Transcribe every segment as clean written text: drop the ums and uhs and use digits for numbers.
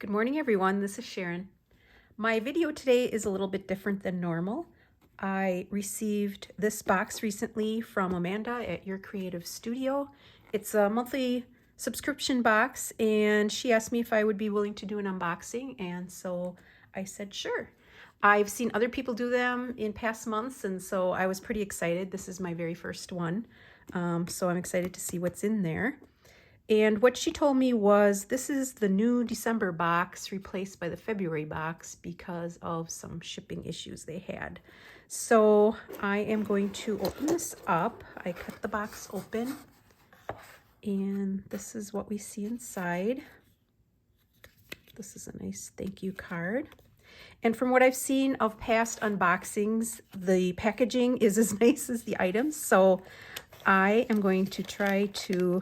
Good morning, everyone. This is Sharon. My video today is a little bit different than normal. I received this box recently from Amanda at Your Creative Studio. It's a monthly subscription box, and she asked me if I would be willing to do an unboxing, and so I said sure. I've seen other people do them in past months, and so I was pretty excited. This is my very first one, so I'm excited to see what's in there. And what she told me was this is the new December box replaced by the February box because of some shipping issues they had. So I am going to open this up. I cut the box open and this is what we see inside. This is a nice thank you card. And from what I've seen of past unboxings, the packaging is as nice as the items. So I am going to try to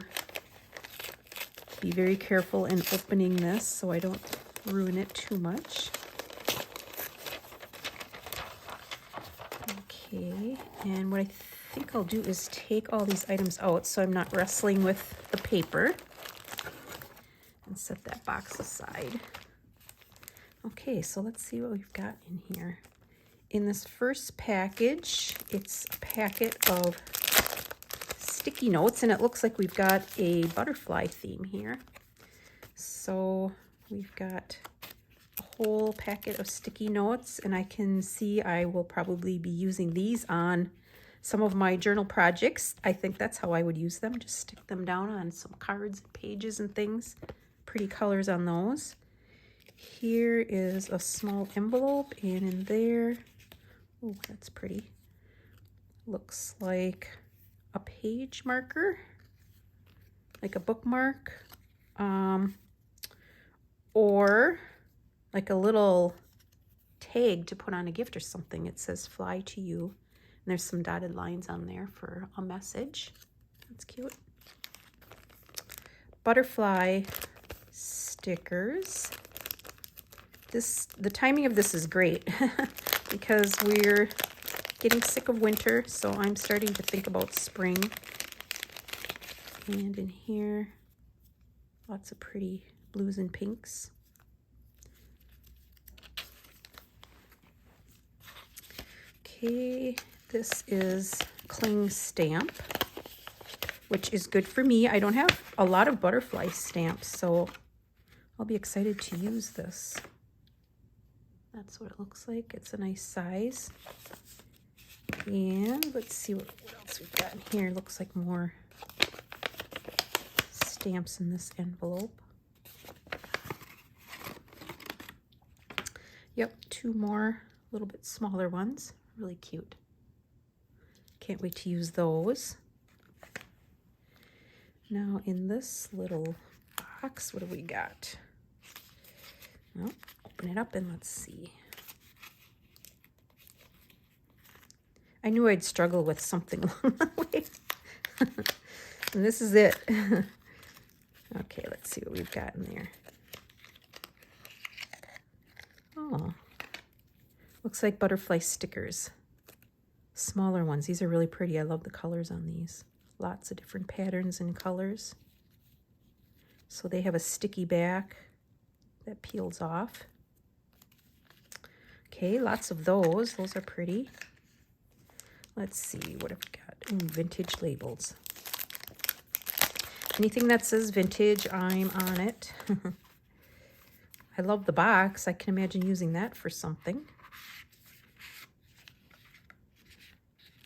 be very careful in opening this so I don't ruin it too much. Okay, and what I think I'll do is take all these items out so I'm not wrestling with the paper and set that box aside. Okay, so let's see what we've got in here. In this first package, it's a packet of sticky notes, and it looks like we've got a butterfly theme here. So we've got a whole packet of sticky notes, and I can see I will probably be using these on some of my journal projects. I think that's how I would use them, just stick them down on some cards and pages and things. Pretty colors on those. Here is a small envelope, and in there, oh, that's pretty. Looks like a page marker, like a bookmark, or like a little tag to put on a gift or something. It says fly to you, and there's some dotted lines on there for a message. That's cute. Butterfly stickers. The timing of this is great because we're getting sick of winter, so I'm starting to think about spring. And in here, lots of pretty blues and pinks. Okay, this is cling stamp, which is good for me. I don't have a lot of butterfly stamps, so I'll be excited to use this. That's what it looks like. It's a nice size. And let's see what else we've got in here. Looks like more stamps in this envelope. Yep, two more a little bit smaller ones. Really cute. Can't wait to use those. Now in this little box, what do we got? Well, open it up and let's see. I knew I'd struggle with something along the way. And this is it. Okay, let's see what we've got in there. Oh, looks like butterfly stickers. Smaller ones. These are really pretty. I love the colors on these. Lots of different patterns and colors. So they have a sticky back that peels off. Okay, lots of those. Those are pretty. Let's see, what have we got? Ooh, vintage labels. Anything that says vintage, I'm on it. I love the box. I can imagine using that for something.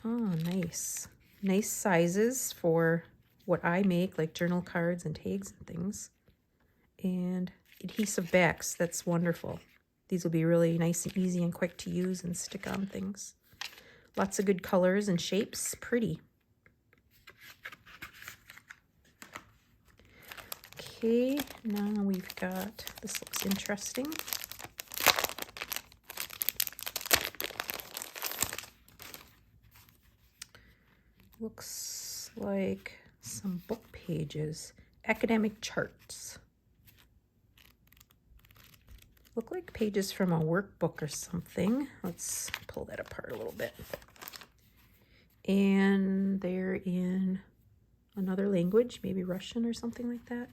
Oh, nice. Nice sizes for what I make, like journal cards and tags and things. And adhesive backs, that's wonderful. These will be really nice and easy and quick to use and stick on things. Lots of good colors and shapes, pretty. Okay, now we've got, this looks interesting. Looks like some book pages, academic charts. Look like pages from a workbook or something. Let's pull that apart a little bit. And they're in another language, maybe Russian or something like that.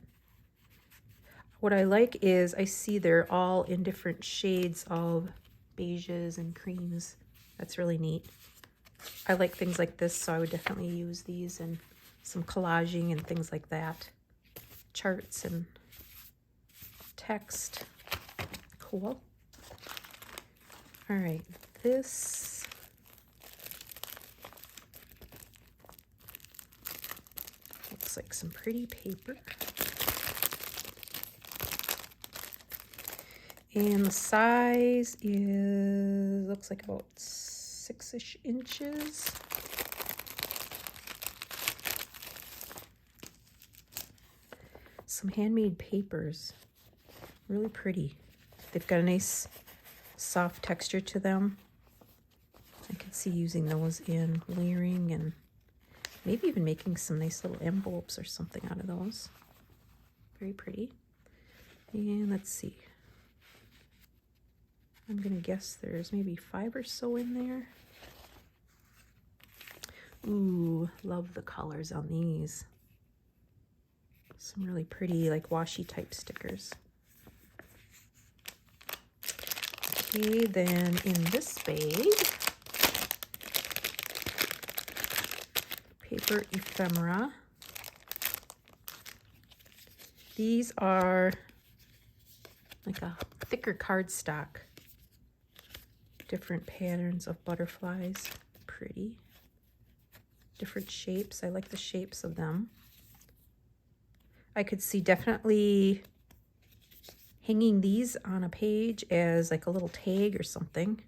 What I like is I see they're all in different shades of beiges and creams. That's really neat. I like things like this, so I would definitely use these and some collaging and things like that. Charts and text. Cool. All right, this looks like some pretty paper. And the size is, looks like about 6-ish inches. Some handmade papers, really pretty. They've got a nice soft texture to them. I could see using those in layering and maybe even making some nice little envelopes or something out of those. Very pretty. And let's see. I'm gonna guess there's maybe 5 or so in there. Ooh, love the colors on these. Some really pretty, like washi type stickers. Okay, then in this Spade, paper ephemera. These are like a thicker cardstock. Different patterns of butterflies. Pretty. Different shapes. I like the shapes of them. I could see definitely hanging these on a page as like a little tag or something.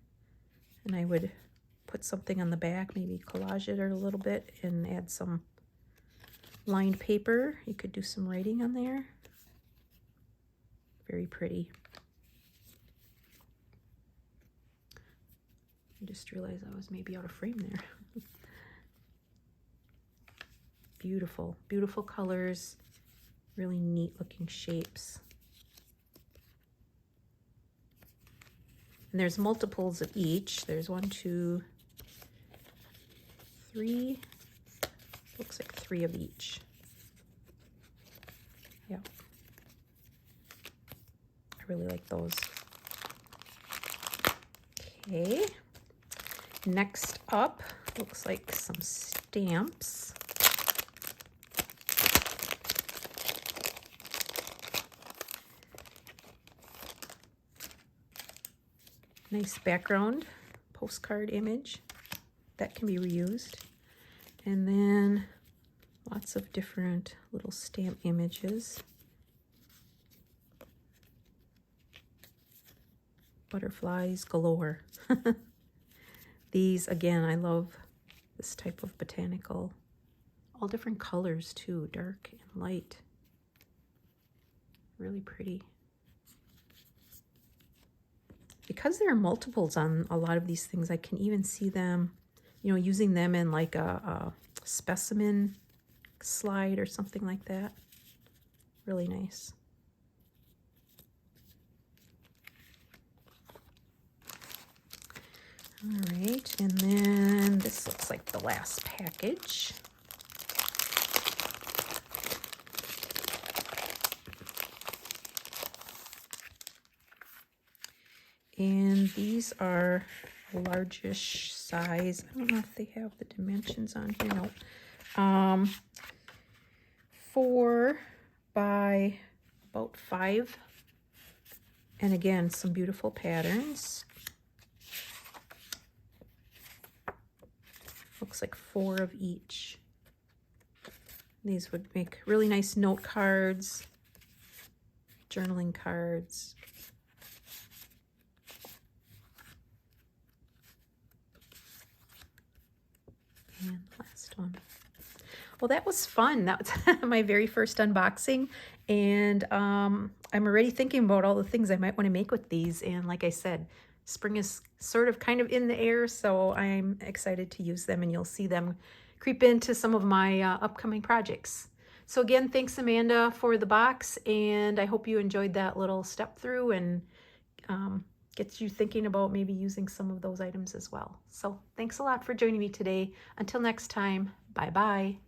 And I would put something on the back, maybe collage it a little bit and add some lined paper. You could do some writing on there. Very pretty. I just realized I was maybe out of frame there. Beautiful, beautiful colors. Really neat looking shapes. And there's multiples of each. There's 1, 2, 3. Looks like 3 of each. Yeah. I really like those. Okay. Next up, looks like some stamps. Nice background postcard image that can be reused. And then lots of different little stamp images. Butterflies galore. These, again, I love this type of botanical. All different colors too, dark and light. Really pretty. Because there are multiples on a lot of these things, I can even see them, you know, using them in like a specimen slide or something like that. Really nice. All right, and then this looks like the last package. And these are largish size. I don't know if they have the dimensions on here. No. 4 by about 5. And again, some beautiful patterns. Looks like 4 of each. These would make really nice note cards, journaling cards. And last one. Well, that was fun. That was my very first unboxing. And I'm already thinking about all the things I might want to make with these. And like I said, spring is sort of kind of in the air, so I'm excited to use them, and you'll see them creep into some of my upcoming projects. So again, thanks Amanda for the box, and I hope you enjoyed that little step through and gets you thinking about maybe using some of those items as well. So thanks a lot for joining me today. Until next time, bye-bye.